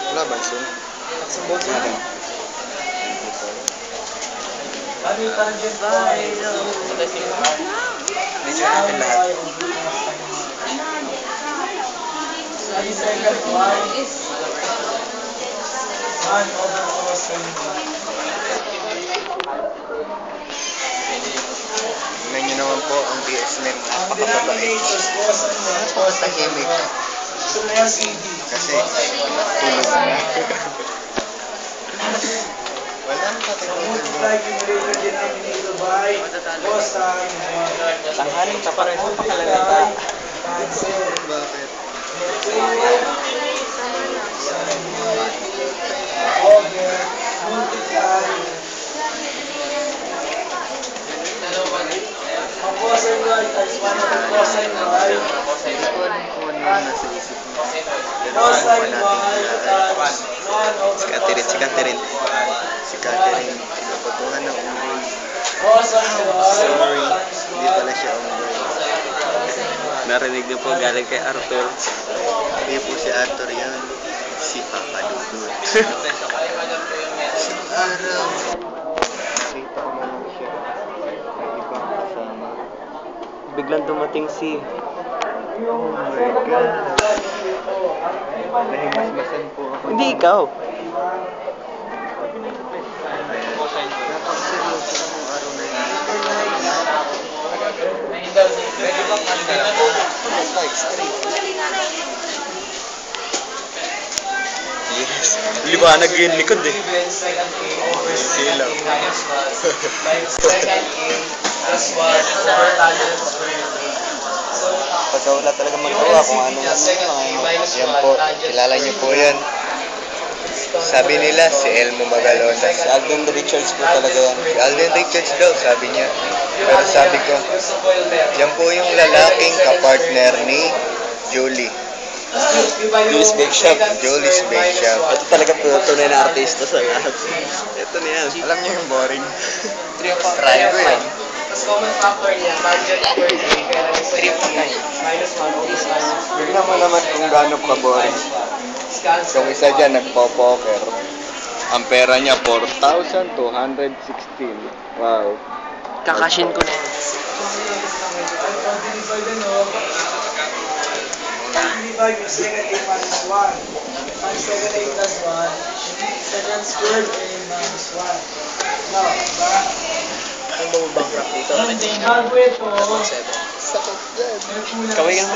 Wala ba, so? Wala. Medyo natin lahat. Tingnan nyo naman po ang DSLR, napakababait. Napakatahimik. Kasi tulog na. Wala ang katulog mo. Tanghaling ka pa rin sa pakalagay. Bakit? Nasa isip mo. Si Catherine. Pinapatungan ng unggoy. Sorry, hindi pala siya unggoy. Narinig niyo po galing kay Arthur. Hindi po si Arthur yan. Si Papa Dudut. Isang araw, nakita ko naman siya na ibang kasama. Biglang dumating si... Oh my God. Nahimasmasan po ako. Hindi ikaw. Napakaseryoso akong araw na yun. Like straight. Yes. Liwanag yung likod eh. Silaw. Pagka wala talaga magawa kung ano yan po, kilala niyo po yan. Sabi nila si Elmo Magalona. Si Alden Richards po talaga yan. Si Alden Richards daw, sabi niya. Pero sabi ko, yan po yung lalaking kapartner ni Julie. Julie's Bake Shop. Julie's Bake Shop. Ito talaga po tunay na artista sa lahat. Ito na yan. Alam niyo yung boring? Try ko yan. Common factor niya, budget per day, kaya lang -3 minus 1 always minus 3. Tignan mo naman kung gaano ka-boring. Yung isa dyan, nagpo-poker. Ang pera niya, 4,216. Wow. Kakashin ko na yan. Divide yung second A minus 1. Ang second A plus 1, second squared A minus 1. No, diba? Ang bababankrupt dito. Ang bago ito, Sakit dyan. Kaway ka mo.